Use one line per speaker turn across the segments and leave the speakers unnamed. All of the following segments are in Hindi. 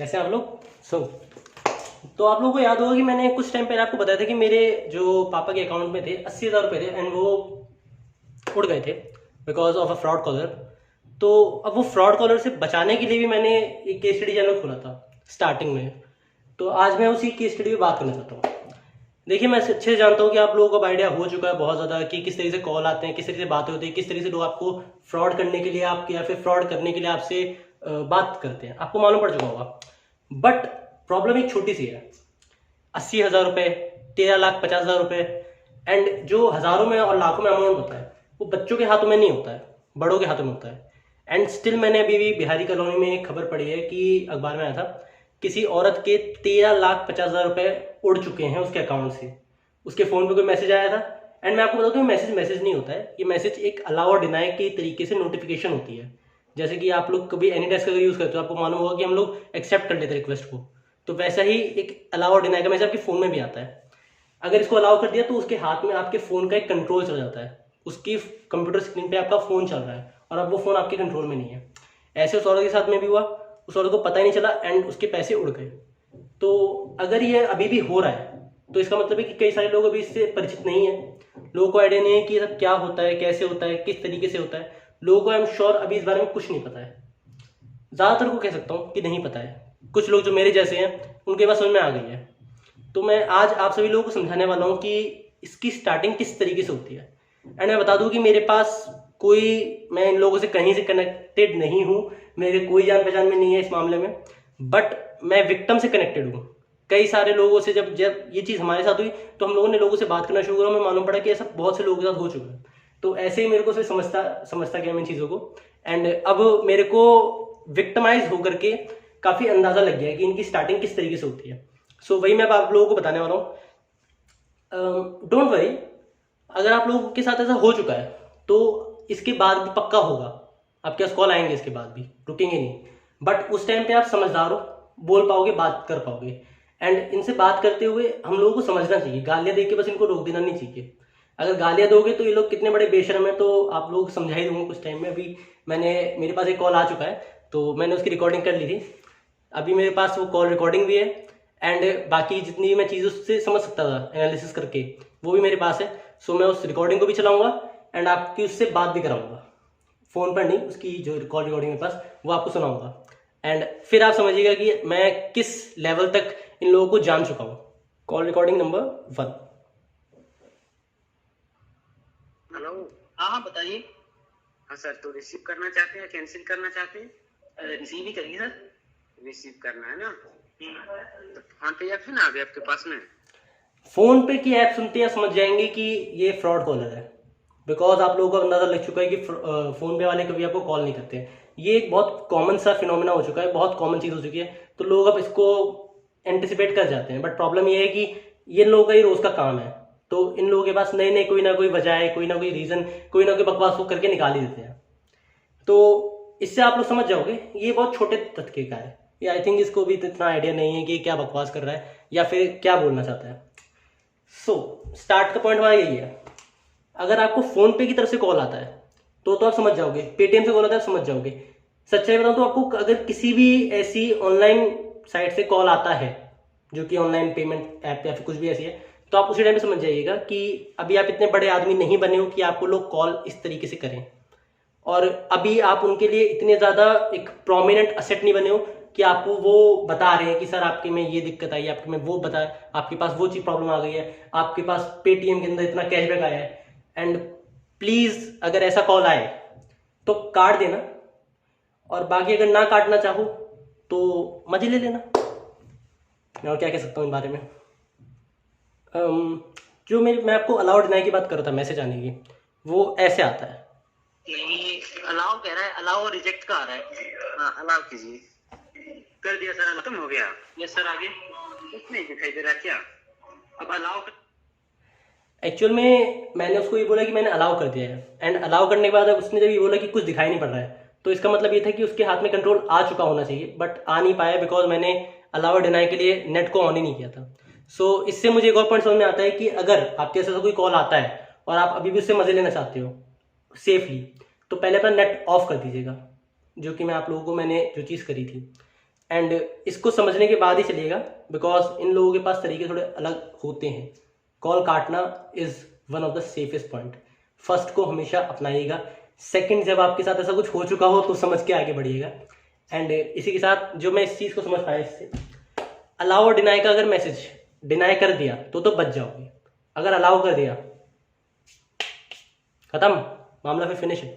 कैसे हैं आप लोग। तो आप लोगों को याद होगा कि मैंने कुछ टाइम पहले आपको बताया था कि मेरे जो पापा के अकाउंट में थे 80,000 रुपये थे एंड वो उड़ गए थे because of a fraud caller. तो अब वो फ्रॉड कॉलर से बचाने के लिए भी मैंने एक केस स्टडी चैनल खोला था स्टार्टिंग में। तो आज मैं उसी केस स्टडी पे बात करना चाहता हूँ। देखिए, मैं अच्छे से जानता हूँ कि आप लोगों को अब आइडिया हो चुका है बहुत ज़्यादा कि किस तरीके से कॉल आते हैं, किस तरीके से बातें होती है, किस तरीके से लोग आपको फ्रॉड करने के लिए आप या फिर फ्रॉड करने के लिए आपसे बात करते हैं। आपको मालूम पड़ चुका होगा। बट प्रॉब्लम एक छोटी सी है। 80,000 रुपये, 13,50,000 रुपये एंड जो हज़ारों में और लाखों में अमाउंट होता है वो बच्चों के हाथों में नहीं होता है, बड़ों के हाथों में होता है। एंड स्टिल मैंने अभी भी बिहारी कॉलोनी में एक खबर पढ़ी है कि अखबार में आया था, किसी औरत के 13,50,000 रुपये उड़ चुके हैं उसके अकाउंट से। उसके फ़ोन पे कोई मैसेज आया था एंड मैं आपको बता दूँ मैसेज नहीं होता है, ये मैसेज एक अलाउ और डिनाई के तरीके से नोटिफिकेशन होती है। जैसे कि आप लोग कभी एनी डेस्क अगर यूज़ करते हो आपको मालूम होगा कि हम लोग एक्सेप्ट कर लेते हैं रिक्वेस्ट को, तो वैसा ही एक अलाउ और डिनाई का मैसेज आपके फ़ोन में भी आता है। अगर इसको अलाउ कर दिया तो उसके हाथ में आपके फ़ोन का एक कंट्रोल चल जाता है, उसकी कंप्यूटर स्क्रीन पे आपका फ़ोन चल रहा है और अब वो फ़ोन आपके कंट्रोल में नहीं है। ऐसे उस औरत के साथ में भी हुआ, उस औरत को पता ही नहीं चला एंड उसके पैसे उड़ गए। तो अगर ये अभी भी हो रहा है तो इसका मतलब है कि कई सारे लोग अभी इससे परिचित नहीं है, लोगों को आइडिया नहीं है कि ये सब क्या होता है, कैसे होता है, किस तरीके से होता है। लोगों को आई एम श्योर अभी इस बारे में कुछ नहीं पता है। ज़्यादातर को कह सकता हूँ कि नहीं पता है। कुछ लोग जो मेरे जैसे हैं उनके पास समझ में आ गई है। तो मैं आज आप सभी लोगों को समझाने वाला हूँ कि इसकी स्टार्टिंग किस तरीके से होती है। एंड मैं बता दूँ कि मेरे पास मैं इन लोगों से कहीं से कनेक्टेड नहीं हूँ, मेरे कोई जान पहचान में नहीं है इस मामले में, बट मैं विक्टिम से कनेक्टेड हूँ। कई सारे लोगों से जब जब ये चीज़ हमारे साथ हुई तो हम लोगों ने लोगों से बात करना शुरू करा, हमें मालूम पड़ा कि ऐसा बहुत से लोगों के साथ हो चुका है। तो ऐसे ही मेरे को समझता गया मैं इन चीज़ों को एंड अब मेरे को विक्टिमाइज होकर के काफ़ी अंदाज़ा लग गया है कि इनकी स्टार्टिंग किस तरीके से होती है। सो वही मैं अब आप लोगों को बताने वाला हूँ। डोंट वरी, अगर आप लोगों के साथ ऐसा हो चुका है तो इसके बाद भी पक्का होगा आपके पास कॉल आएंगे, इसके बाद भी रुकेंगे नहीं। बट उस टाइम पे आप समझदार हो, बोल पाओगे, बात कर पाओगे। एंड इनसे बात करते हुए हम लोगों को समझना चाहिए, गालियाँ दे के बस इनको रोक देना नहीं चाहिए। अगर गालियाँ दोगे तो ये लोग कितने बड़े बेशर्म है तो आप लोग समझा ही दूंगा कुछ टाइम में। अभी मेरे पास एक कॉल आ चुका है तो मैंने उसकी रिकॉर्डिंग कर ली थी, अभी मेरे पास वो कॉल रिकॉर्डिंग भी है एंड बाकी जितनी भी मैं चीज़ उससे समझ सकता था एनालिसिस करके वो भी मेरे पास है। सो मैं उस रिकॉर्डिंग को भी चलाऊंगा एंड आपकी उससे बात भी कराऊंगा, फ़ोन पर नहीं, उसकी जो कॉल रिकॉर्डिंग मेरे पास वो आपको सुनाऊंगा। एंड फिर आप समझिएगा कि मैं किस लेवल तक इन लोगों को जान चुका हूँ। Call recording number 1।
हेलो।
हाँ हाँ बताइए।
हाँ सर, तो रिसीव करना चाहते हैं, कैंसिल करना चाहते हैं?
रिसीव ही करिए सर।
रिसीव करना है ना, तो फोन पे या फिर ना अभी आपके पास में?
फ़ोन पे की ऐप सुनते हैं समझ जाएंगे कि ये फ्रॉड कॉलर है, बिकॉज आप लोगों को अंदाज़ा लग चुका है कि फ़ोन पे वाले कभी आपको कॉल नहीं करते। ये एक बहुत कॉमन सा फिनोमेना हो चुका है, बहुत कॉमन चीज़ हो चुकी है, तो लोग अब इसको एंटिसिपेट कर जाते हैं। बट प्रॉब्लम ये है कि ये लोगों का ही रोज़ का काम है, तो इन लोगों के पास नई नई कोई ना कोई वजह है, कोई ना कोई रीज़न, कोई ना कोई बकवास वो करके निकाल ही देते हैं। तो इससे आप लोग समझ जाओगे ये बहुत छोटे तरीके का है। ये आई थिंक इसको भी इतना आइडिया नहीं है कि क्या बकवास कर रहा है या फिर क्या बोलना चाहता है। स्टार्ट का पॉइंट हमारा यही है। अगर आपको फोन पे की तरफ से कॉल आता है तो आप समझ जाओगे, पेटीएम से कॉल आता है समझ जाओगे। सच्चाई बताऊं तो आपको अगर किसी भी ऐसी ऑनलाइन साइट से कॉल आता है जो कि ऑनलाइन पेमेंट ऐप या फिर कुछ भी ऐसी है, तो आप उसी टाइम पे समझ जाइएगा कि अभी आप इतने बड़े आदमी नहीं बने हो कि आपको लोग कॉल इस तरीके से करें, और अभी आप उनके लिए इतने ज़्यादा एक प्रोमिनेंट असेट नहीं बने हो कि आपको वो बता रहे हैं कि सर आपके में ये दिक्कत आई है, आपके में वो बता, आपके पास वो चीज़ प्रॉब्लम आ गई है, आपके पास पेटीएम के अंदर इतना कैशबैक आया है। एंड प्लीज़ अगर ऐसा कॉल आए तो काट देना, और बाकी अगर ना काटना चाहो तो मजे ले लेना। मैं और क्या कह सकता हूँ इन बारे में। जो मैं आपको अलाउ डिनाई की बात कर रहा था, मैसेज आने की, वो ऐसे आता है।
नहीं, अलाउ कह रहा है, अलाउ और रिजेक्ट का आ रहा है।
हाँ, अलाउ कीजिए। कर दिया सर, खत्म हो गया।
यस सर, आगे।
कुछ नहीं दिखाई दे रहा क्या?
अब अलाउ
एक्चुअल में मैंने उसको ये बोला कि मैंने अलाउ कर दिया है, एंड अलाउ करने के बाद उसने जब ये बोला कि कुछ दिखाई नहीं पड़ रहा है, तो इसका मतलब ये था कि उसके हाथ में कंट्रोल आ चुका होना चाहिए, बट आ नहीं पाया बिकॉज मैंने अलाउ और डिनाई के लिए नेट को ऑन ही नहीं किया था। इससे मुझे एक और पॉइंट समझ में आता है कि अगर आपके ऐसा कोई कॉल आता है और आप अभी भी उससे मजे लेना चाहते हो सेफली, तो पहले अपना नेट ऑफ कर दीजिएगा, जो कि मैं आप लोगों को मैंने जो चीज़ करी थी। एंड इसको समझने के बाद ही चलिएगा, बिकॉज इन लोगों के पास तरीके थोड़े अलग होते हैं। कॉल काटना is one of the safest point. First को हमेशा अपनाइएगा, सेकंड जब आपके साथ ऐसा कुछ हो चुका हो तो समझ के आगे बढ़िएगा। एंड इसी के साथ जो मैं इस चीज़ को समझ पाया इससे, अलाउ और डिनाई का अगर मैसेज डिनाई कर दिया तो बच जाओगे, अगर अलाउ कर दिया खत्म, मामला फिर फिनिश है,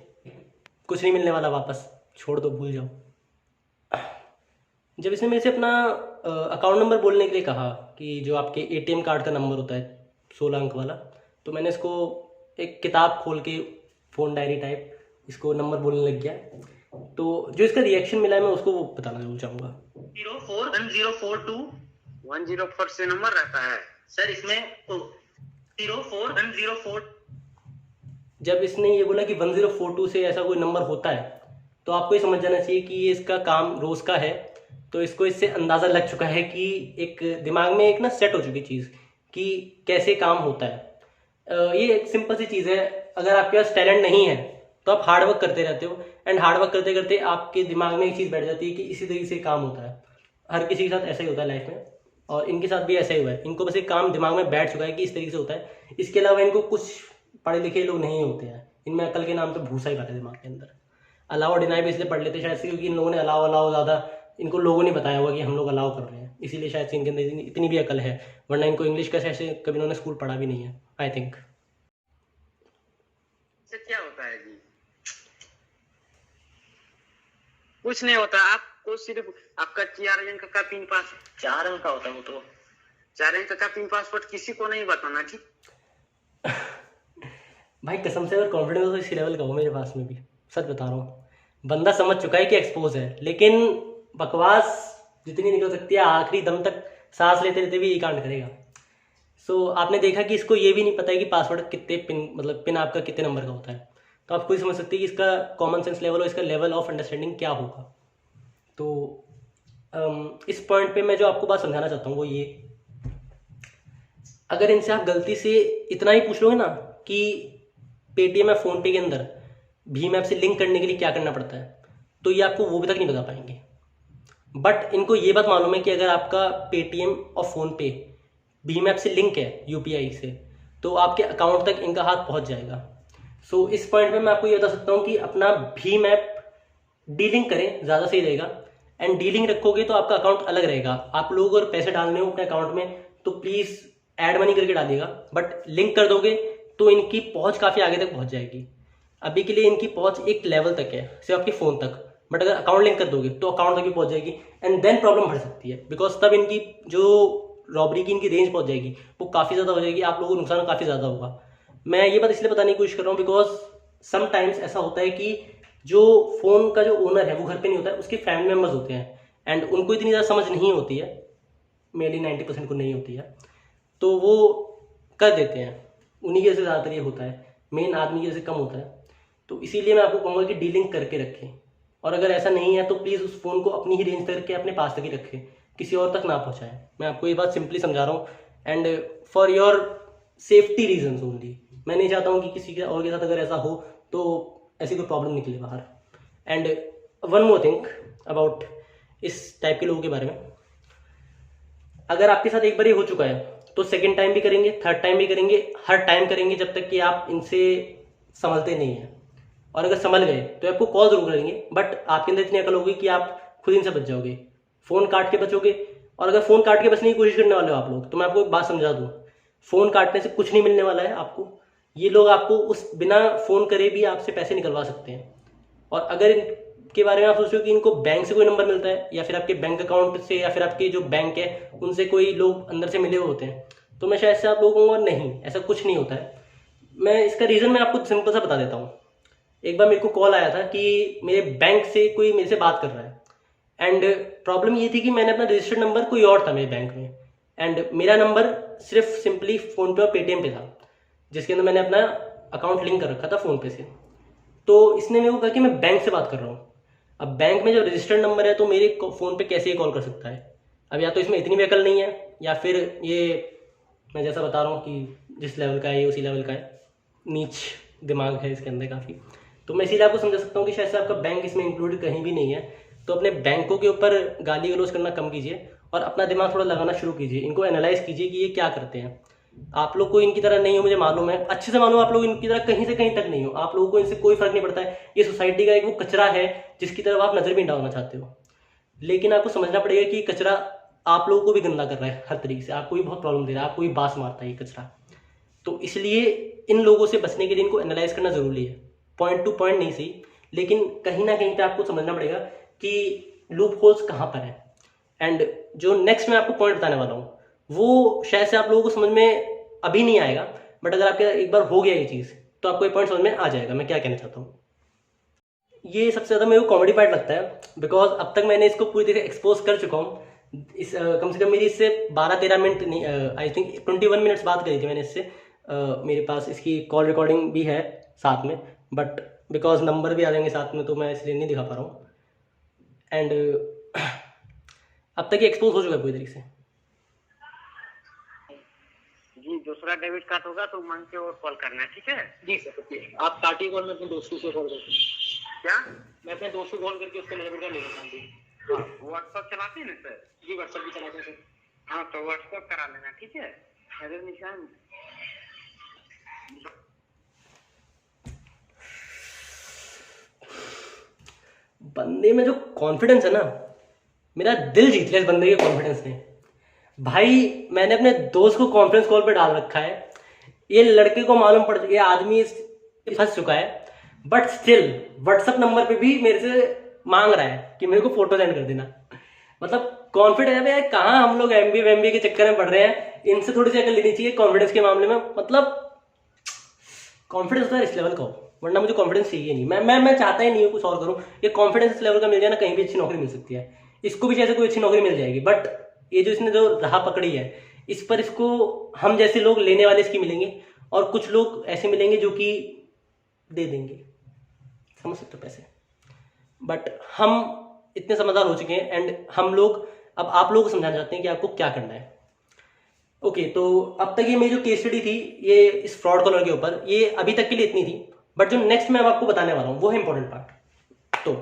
कुछ नहीं मिलने वाला वापस, छोड़ दो, भूल जाओ। जब इसने मेरे से अपना अकाउंट नंबर बोलने के लिए कहा कि जो आपके एटीएम कार्ड का नंबर होता है 16 अंक वाला, तो मैंने इसको एक किताब खोल के फ़ोन डायरी टाइप इसको नंबर बोलने लग गया। तो जो इसका रिएक्शन मिला है मैं उसको वो बताना जरूर चाहूँगा।
041042
104 से नंबर रहता है
सर, इसमें 041042।
जब इसने ये बोला कि 1042 से ऐसा कोई नंबर होता है, तो आपको ये समझ जाना चाहिए कि ये इसका काम रोज़ का है। तो इसको इससे अंदाज़ा लग चुका है कि एक दिमाग में एक ना सेट हो चुकी चीज़ कि कैसे काम होता है। ये एक सिंपल सी चीज़ है, अगर आपके पास टैलेंट नहीं है तो आप हार्ड वर्क करते रहते हो, एंड हार्ड वर्क करते करते आपके दिमाग में एक चीज़ बैठ जाती है कि इसी तरीके से काम होता है। हर किसी के साथ ऐसा ही होता है लाइफ में, और इनके साथ भी ऐसा ही हुआ है। इनको बस एक काम दिमाग में बैठ चुका है कि इस तरीके से होता है। इसके अलावा इनको कुछ पढ़े लिखे लोग नहीं होते हैं, इनमें अकल के नाम पे भूसा ही भरा है दिमाग के अंदर। अलाउ डिनाई भी इसलिए पढ़ लेते शायद से क्योंकि इन लोगों ने अलाउ ज़्यादा इनको लोगों ने बताया होगा कि हम लोग अलाउ कर रहे हैं, इसीलिए शायद से इनके अंदर इतनी भी अकल है, वरना इनको इंग्लिश का ऐसे कभी इन्होंने स्कूल पढ़ा भी नहीं है आई थिंक।
क्या होता है जी? कुछ नहीं होता, आपको सिर्फ आपका 4 अंक का पिन पास
4 अंक का होता है वो तो।
4 अंक का पिन पासवर्ड किसी को नहीं बताना जी।
भाई कसम से अगर कॉन्फिडेंस हो इसी लेवल का हो मेरे पास में भी, सच बता रहा हूँ। बंदा समझ चुका है कि एक्सपोज है, लेकिन बकवास जितनी निकल सकती है आखिरी दम तक सांस लेते लेते भी यही कांड करेगा। सो आपने देखा कि इसको ये भी नहीं पता है कि पासवर्ड कितने पिन, मतलब पिन आपका कितने नंबर का होता है। तो आप खुद समझ सकते हैं कि इसका कॉमन सेंस लेवल और इसका लेवल ऑफ अंडरस्टैंडिंग क्या होगा। तो इस पॉइंट पे मैं जो आपको बात समझाना चाहता हूँ वो ये, अगर इनसे आप गलती से इतना ही पूछ लोगे ना कि पेटीएम या फ़ोनपे के अंदर भीम ऐप से लिंक करने के लिए क्या करना पड़ता है, तो ये आपको वो भी तक नहीं बता पाएंगे। बट इनको ये बात मालूम है कि अगर आपका पेटीएम और फ़ोनपे भीम ऐप से लिंक है यूपीआई से, तो आपके अकाउंट तक इनका हाथ पहुंच जाएगा। सो इस पॉइंट पे मैं आपको ये बता सकता हूँ कि अपना भीम ऐप डीलिंग करें, ज़्यादा सही रहेगा। एंड डीलिंग रखोगे तो आपका अकाउंट अलग रहेगा। आप लोग अगर पैसे डालने हो अपने अकाउंट में तो प्लीज़ ऐड मनी करके डालिएगा, बट लिंक कर दोगे तो इनकी पहुंच काफ़ी आगे तक पहुंच जाएगी। अभी के लिए इनकी पहुंच एक लेवल तक है, सिर्फ आपके फ़ोन तक, बट अगर अकाउंट लिंक कर दोगे तो अकाउंट तक भी पहुंच जाएगी। एंड देन प्रॉब्लम बढ़ सकती है, बिकॉज तब इनकी जो रॉबरी की इनकी रेंज पहुंच जाएगी वो काफ़ी ज़्यादा हो जाएगी, आप लोगों को नुकसान काफ़ी ज़्यादा होगा। मैं ये बात इसलिए बताने की कोशिश कर रहा हूँ बिकॉज समटाइम्स ऐसा होता है कि जो फ़ोन का जो ओनर है वो घर पे नहीं होता है, उसके फैमिली मेम्बर्स होते हैं, एंड उनको इतनी ज़्यादा समझ नहीं होती है, मेनली 90% को नहीं होती है, तो वो कर देते हैं। उन्हीं की वजह से ज़्यादातर ये होता है, मेन आदमी की वजह से कम होता है। तो इसीलिए मैं आपको कहूँगा कि डीलिंग करके रखें, और अगर ऐसा नहीं है तो प्लीज़ उस फ़ोन को अपनी ही रेंज तक रखें, अपने पास तक ही रखें, किसी और तक ना पहुँचाएं। मैं आपको ये बात सिंपली समझा रहा हूँ, and for your safety reasons only. मैं नहीं चाहता हूँ कि किसी के और के साथ अगर ऐसा हो तो ऐसी कोई प्रॉब्लम निकले बाहर। And one more thing about इस टाइप के लोगों के बारे में, अगर आपके साथ एक बार ये हो चुका है तो सेकंड टाइम भी करेंगे, थर्ड टाइम भी करेंगे, हर टाइम करेंगे जब तक कि आप इनसे संभलते नहीं हैं। और अगर संभल गए तो आपको कॉल जरूर करेंगे, बट आपके अंदर इतनी अकल होगी कि आप खुद इनसे बच जाओगे, फ़ोन काट के बचोगे। और अगर फ़ोन काट के बचने की कोशिश करने वाले हो आप लोग, तो मैं आपको एक बात समझा दूँ, फ़ोन काटने से कुछ नहीं मिलने वाला है आपको। ये लोग आपको उस बिना फ़ोन करे भी आपसे पैसे निकलवा सकते हैं। और अगर इनके बारे में आप सोचो कि इनको बैंक से कोई नंबर मिलता है, या फिर आपके बैंक अकाउंट से, या फिर आपके जो बैंक है उनसे कोई लोग अंदर से मिले हुए होते हैं, तो मैं शायद से आप लोगों को नहीं, ऐसा कुछ नहीं होता है। मैं इसका रीज़न मैं आपको सिंपल सा बता देता हूँ। एक बार मेरे को कॉल आया था कि मेरे बैंक से कोई मेरे से बात कर रहा है, एंड प्रॉब्लम ये थी कि मैंने अपना रजिस्टर्ड नंबर कोई और था मेरे बैंक में, एंड मेरा नंबर सिर्फ सिंपली फ़ोनपे और पेटीएम पे था, जिसके अंदर मैंने अपना अकाउंट लिंक कर रखा था फ़ोनपे से। तो इसने मेरे को कहा कि मैं बैंक से बात कर रहा हूँ। अब बैंक में जब रजिस्टर्ड नंबर है तो मेरे फ़ोन पे कैसे कॉल कर सकता है? अब या तो इसमें इतनी भी अकल नहीं है, या फिर ये मैं जैसा बता रहा हूँ कि जिस लेवल का है ये उसी लेवल का है, नीच दिमाग है इसके अंदर काफ़ी। तो मैं इसीलिए आपको समझा सकता हूँ कि शायद से आपका बैंक इसमें इंक्लूडेड कहीं भी नहीं है। तो अपने बैंकों के ऊपर गाली गलौज करना कम कीजिए और अपना दिमाग थोड़ा लगाना शुरू कीजिए, इनको एनालाइज कीजिए कि ये क्या करते हैं। आप लोग को इनकी तरह नहीं हो, मुझे मालूम है, अच्छे से मालूम, आप लोग इनकी तरह कहीं से कहीं तक नहीं हो, आप लोगों को इनसे कोई फर्क नहीं पड़ता है। ये सोसाइटी का एक वो कचरा है जिसकी तरफ आप नजर भी नहीं डालना चाहते हो, लेकिन आपको समझना पड़ेगा कि ये कचरा आप लोगों को भी गंदा कर रहा है हर तरीके से, आपको भी बहुत प्रॉब्लम दे रहा है, आपको भी बास मारता है ये कचरा। तो इसलिए इन लोगों से बचने के लिए इनको एनालाइज करना जरूरी है, पॉइंट टू पॉइंट नहीं सही, लेकिन कहीं ना कहीं पे आपको समझना पड़ेगा कि लूप होल्स कहाँ पर है। एंड जो नेक्स्ट मैं आपको पॉइंट बताने वाला हूँ वो शायद से आप लोगों को समझ में अभी नहीं आएगा, बट अगर आपके एक बार हो गया ये चीज़ तो आपको ये पॉइंट समझ में आ जाएगा मैं क्या कहना चाहता हूँ। ये सबसे ज़्यादा मेरे को कॉमेडी पार्ट लगता है, बिकॉज अब तक मैंने इसको पूरी तरह एक्सपोज कर चुका हूँ। इस कम से कम मेरी इससे 12-13 मिनट नहीं, आई थिंक 21 मिनट्स बात करी थी मैंने इससे। मेरे पास इसकी कॉल रिकॉर्डिंग भी है साथ में, बट बिकॉज नंबर भी आ जाएंगे साथ में तो मैं इसलिए नहीं दिखा पा रहा हूँ। एंड अब तक ये एक्सपोज हो चुका है पूरी तरीके से।
जी दूसरा डेबिट कार्ड होगा तो मांग के और कॉल करना है, ठीक है?
जी सर, आप काटिए कॉल, मैं अपने दोस्तों से कॉल करता हूँ।
क्या?
मैं अपने दोस्त को कॉल करके उसका डेबिट कार्ड ले लेता हूँ।
व्हाट्सएप चलाते हैं ना सर?
जी व्हाट्सएप भी चलाते हैं सर।
हाँ तो व्हाट्सएप करा लेना, ठीक है? अगर निशान
बंदे में जो कॉन्फिडेंस है ना, मेरा दिल जीत लिया इस बंदे के कॉन्फिडेंस ने। भाई मैंने अपने दोस्त को कॉन्फ्रेंस कॉल पे डाल रखा है, ये लड़के को मालूम पड़, ये आदमी फंस चुका है, बट स्टिल व्हाट्सएप नंबर पे भी मेरे से मांग रहा है कि मेरे को फोटो सेंड कर देना। मतलब कॉन्फिडेंस है यार, कहाँ हम लोग एमबीए के चक्कर में पड़ रहे हैं, इनसे थोड़ी सी अकल लेनी चाहिए कॉन्फिडेंस के मामले में। मतलब कॉन्फिडेंस तो इस लेवल का हो, वरना मुझे कॉन्फिडेंस चाहिए नहीं। मैं चाहता ही नहीं हूँ कुछ और करूँ, ये कॉन्फिडेंस इस लेवल का मिल जाए ना, कहीं भी अच्छी नौकरी मिल सकती है। इसको भी जैसे कोई अच्छी नौकरी मिल जाएगी, बट ये जो इसने जो राह पकड़ी है इस पर इसको हम जैसे लोग लेने वाले इसकी मिलेंगे, और कुछ लोग ऐसे मिलेंगे जो कि दे देंगे, समझ सकते हो पैसे। बट हम इतने समझदार हो चुके हैं एंड हम लोग अब आप लोगों को समझाना चाहते हैं कि आपको क्या करना है। ओके, तो अब तक ये मेरी जो केस स्टडी थी ये इस फ्रॉड कॉलर के ऊपर, ये अभी तक के लिए इतनी थी। बट जो नेक्स्ट मैं अब आपको बताने वाला हूँ वो है इंपॉर्टेंट पार्ट। तो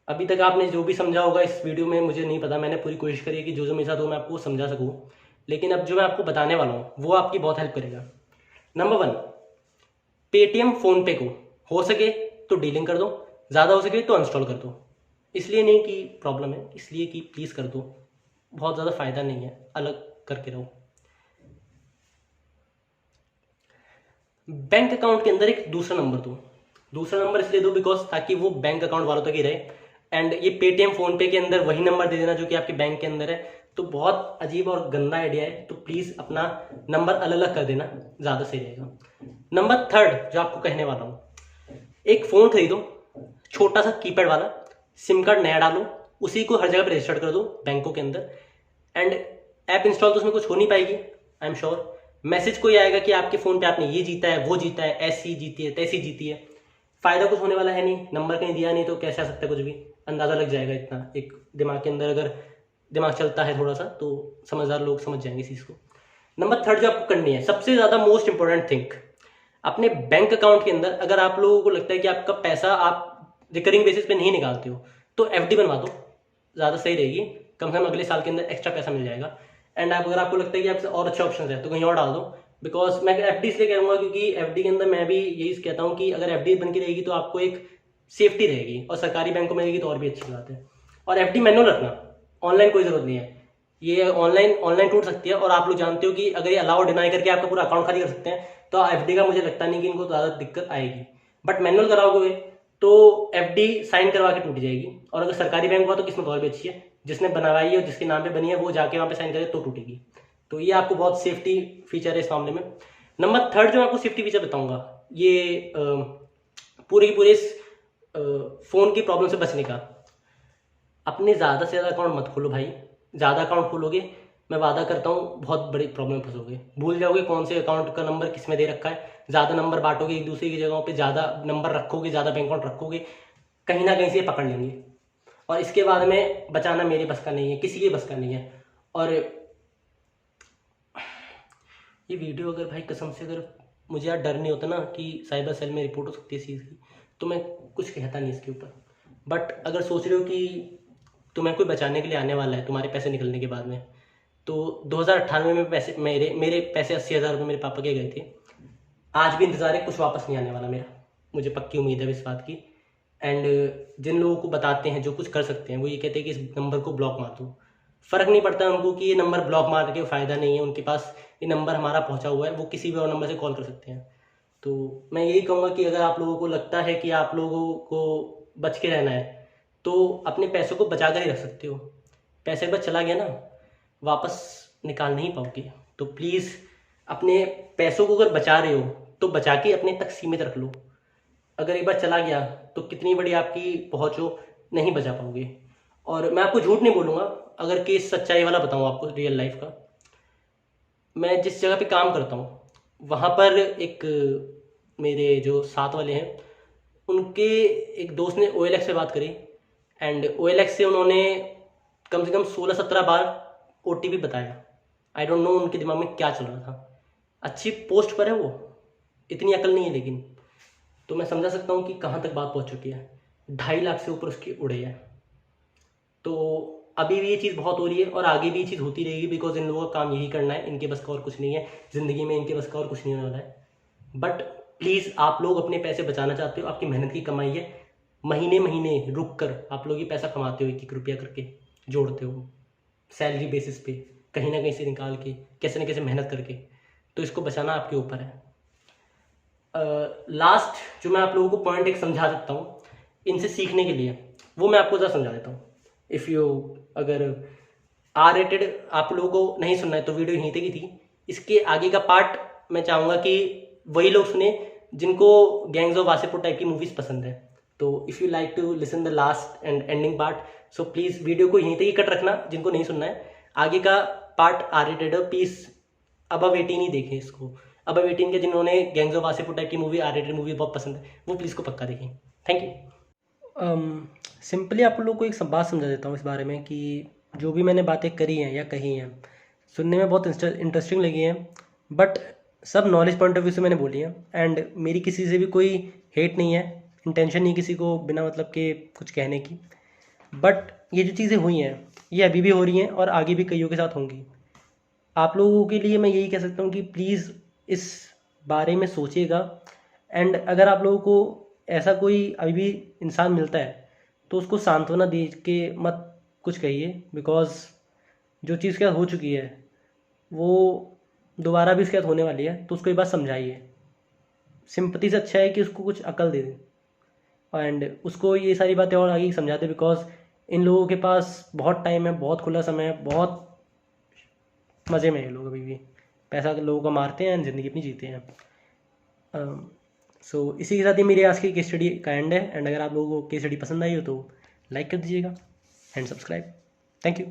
अभी तक आपने जो भी समझा होगा इस वीडियो में मुझे नहीं पता, मैंने पूरी कोशिश करी है कि जो जो मेरे साथ हो मैं आपको समझा सकूँ, लेकिन अब जो मैं आपको बताने वाला हूँ वो आपकी बहुत हेल्प करेगा। नंबर 1, पेटीएम फोन पे को हो सके तो डीलिंग कर दो, ज़्यादा हो सके तो अनस्टॉल कर दो। इसलिए नहीं कि प्रॉब्लम है, इसलिए कि प्लीज़ कर दो, बहुत ज़्यादा फायदा नहीं है, अलग करके रहो। बैंक अकाउंट के अंदर एक दूसरा नंबर दो, दूसरा नंबर इसलिए दो बिकॉज ताकि वो बैंक अकाउंट वालों तक ही रहे। एंड ये पेटीएम फोन पे के अंदर वही नंबर दे देना जो कि आपके बैंक के अंदर है, तो बहुत अजीब और गंदा आइडिया है, तो प्लीज़ अपना नंबर अलग अलग कर देना, ज़्यादा सही रहेगा। नंबर 3 जो आपको कहने वाला हूँ, एक फ़ोन खरीदो छोटा सा कीपैड वाला, सिम कार्ड नया डालो, उसी को हर जगह पर रजिस्टर्ड कर दो बैंकों के अंदर। एंड ऐप इंस्टॉल तो उसमें कुछ हो नहीं पाएगी, आई एम श्योर। मैसेज कोई आएगा कि आपके फ़ोन पे आपने ये जीता है, वो जीता है, ऐसी जीती है, तैसी जीती है, फ़ायदा कुछ होने वाला है नहीं, नंबर कहीं दिया नहीं तो कैसे आ सकता है, कुछ भी अंदाज़ा लग जाएगा। इतना एक दिमाग के अंदर अगर दिमाग चलता है थोड़ा सा तो समझदार लोग समझ जाएंगे इस चीज़ को। नंबर 3 जो आपको करनी है, सबसे ज़्यादा मोस्ट इंपॉर्टेंट थिंग, अपने बैंक अकाउंट के अंदर अगर आप लोगों को लगता है कि आपका पैसा आप रिकरिंग बेसिस पे नहीं निकालते हो तो एफडी बनवा दो, ज़्यादा सही रहेगी, कम से कम अगले साल के अंदर एक्स्ट्रा पैसा मिल जाएगा। एंड आप अगर आपको लगता है कि आपसे और अच्छे ऑप्शन है तो कहीं और डाल दो, बिकॉज मैं एफडी इसलिए कहूँगा क्योंकि एफडी के अंदर मैं भी यही कहता हूँ कि अगर एफडी बन के रहेगी तो आपको एक सेफ्टी रहेगी, और सरकारी बैंकों में रहेगी तो और भी अच्छी बात है। और एफडी मैनुअल रखना, ऑनलाइन कोई ज़रूरत नहीं है, ये ऑनलाइन टूट सकती है, और आप लोग जानते हो कि अगर ये अलाउ डिनाई करके आपका पूरा अकाउंट खाली कर सकते हैं तो एफडी का मुझे लगता नहीं कि इनको ज़्यादा दिक्कत आएगी। बट मैनुअल कराओगे तो एफडी साइन करवा के टूट जाएगी, और अगर सरकारी बैंक हुआ तो किस्मत और भी अच्छी है, जिसने बनवाई है और जिसके नाम पे बनी है वो जाके वहाँ पे साइन करे तो टूटेगी। तो ये आपको बहुत सेफ्टी फीचर है इस मामले में। नंबर 3 जो आपको सेफ्टी फीचर बताऊंगा, ये पूरे के पूरे इस फ़ोन की प्रॉब्लम से बचने का, अपने ज़्यादा से ज़्यादा अकाउंट मत खोलो भाई। ज़्यादा अकाउंट खोलोगे मैं वादा करता हूँ बहुत बड़ी प्रॉब्लम में फंसोगे, भूल जाओगे कौन से अकाउंट का नंबर किस में दे रखा है, ज़्यादा नंबर बांटोगे एक दूसरे की जगहों पे, ज़्यादा नंबर रखोगे, ज़्यादा बैंक अकाउंट रखोगे, कहीं ना कहीं से पकड़ लेंगे, और इसके बाद में बचाना मेरे बस का नहीं है, किसी के बस का नहीं है। और ये वीडियो अगर भाई कसम से अगर मुझे यार डर नहीं होता ना कि साइबर सेल में रिपोर्ट हो सकती है इस चीज़ की, तो मैं कुछ कहता नहीं इसके ऊपर। बट अगर सोच रहे हो कि तुम्हें कोई बचाने के लिए आने वाला है तुम्हारे पैसे निकलने के बाद में, तो 2098 में पैसे मेरे पैसे 80,000 रुपये मेरे पापा के गए थे। आज भी इंतज़ार है, कुछ वापस नहीं आने वाला मेरा, मुझे पक्की उम्मीद है इस बात की। एंड जिन लोगों को बताते हैं जो कुछ कर सकते हैं, वो ये कहते हैं कि इस नंबर को ब्लॉक मार दो। फ़र्क नहीं पड़ता उनको कि ये नंबर ब्लॉक मार के फ़ायदा नहीं है, उनके पास ये नंबर हमारा पहुंचा हुआ है, वो किसी भी और नंबर से कॉल कर सकते हैं। तो मैं यही कहूँगा कि अगर आप लोगों को लगता है कि आप लोगों को बच के रहना है, तो अपने पैसों को बचा कर ही रख सकते हो। पैसे एक बार चला गया ना, वापस निकाल नहीं पाओगे। तो प्लीज़ अपने पैसों को अगर बचा रहे हो तो बचा के अपने तक सीमित रख लो। अगर एक बार चला गया तो कितनी बड़ी आपकी पहुँच हो, नहीं बचा पाओगे। और मैं आपको झूठ नहीं बोलूँगा, अगर केस सच्चाई वाला बताऊँ आपको रियल लाइफ का, मैं जिस जगह पे काम करता हूँ वहाँ पर एक मेरे जो साथ वाले हैं उनके एक दोस्त ने OLX से बात करी, एंड OLX से उन्होंने कम से कम 16-17 बार OTP बताया। आई डोंट नो उनके दिमाग में क्या चल रहा था। अच्छी पोस्ट पर है वो, इतनी अकल नहीं है लेकिन। तो मैं समझा सकता हूँ कि कहाँ तक बात पहुँच चुकी है। 2.5 लाख से ऊपर उसके उड़े हैं। तो अभी भी ये चीज़ बहुत हो रही है और आगे भी ये चीज़ होती रहेगी, बिकॉज इन लोगों का काम यही करना है, इनके बस का और कुछ नहीं है ज़िंदगी में, इनके बस का और कुछ नहीं होने वाला है। बट प्लीज़ आप लोग अपने पैसे बचाना चाहते हो, आपकी मेहनत की कमाई है, महीने महीने रुक कर आप लोग ये पैसा कमाते हो, एक एक रुपया करके जोड़ते हो सैलरी बेसिस पे, कहीं ना कहीं से निकाल के, कैसे न कैसे मेहनत करके। तो इसको बचाना आपके ऊपर है। लास्ट जो मैं आप लोगों को पॉइंट एक समझा सकता हूँ इनसे सीखने के लिए, वो मैं आपको ज़रा समझा देता हूँ। इफ़ यू अगर R-rated आप लोगों को नहीं सुनना है तो वीडियो यहीं तक ही थी। इसके आगे का पार्ट मैं चाहूँगा कि वही लोग सुने जिनको गैंग्स ऑफ वासेपुर टाइप की मूवीज़ पसंद है। तो if you like to listen the last end ending part, so please video को यहीं तक ही कट रखना जिनको नहीं सुनना है। आगे का पार्ट R-rated है, प्लीज़ अबव 18 ही देखें इसको। अबव 18 के जिन्होंने गैंग्स ऑफ वासेपुर टाइप की मूवी, R-rated मूवी बहुत पसंद है, वो प्लीज़ को पक्का देखें। Thank you. सिंपली आप लोगों को एक बात समझा देता हूँ इस बारे में कि जो भी मैंने बातें करी हैं या कही हैं, सुनने में बहुत इंटरेस्टिंग लगी हैं, बट सब नॉलेज पॉइंट ऑफ व्यू से मैंने बोली है। एंड मेरी किसी से भी कोई हेट नहीं है, इंटेंशन नहीं किसी को बिना मतलब के कुछ कहने की। बट ये जो चीज़ें हुई हैं ये अभी भी हो रही हैं और आगे भी कईयों के साथ होंगी। आप लोगों के लिए मैं यही कह सकता हूँ कि प्लीज़ इस बारे में सोचिएगा। एंड अगर आप लोगों को ऐसा कोई अभी भी इंसान मिलता है तो उसको सांत्वना दे के मत कुछ कहिए, बिकॉज जो चीज़ क्या हो चुकी है वो दोबारा भी उसके साथ होने वाली है। तो उसको एक बात समझाइए। सिंपैथी से अच्छा है कि उसको कुछ अकल दे दें एंड उसको ये सारी बातें और आगे समझा दें, बिकॉज इन लोगों के पास बहुत टाइम है, बहुत खुला समय है, बहुत मज़े में है लोग अभी भी। पैसा लोगों का मारते हैं, ज़िंदगी अपनी जीते हैं। सो इसी के साथ ही मेरी आज की केस स्टडी का एंड है। एंड अगर आप लोगों को केस स्टडी पसंद आई हो तो लाइक कर दीजिएगा एंड सब्सक्राइब। Thank you.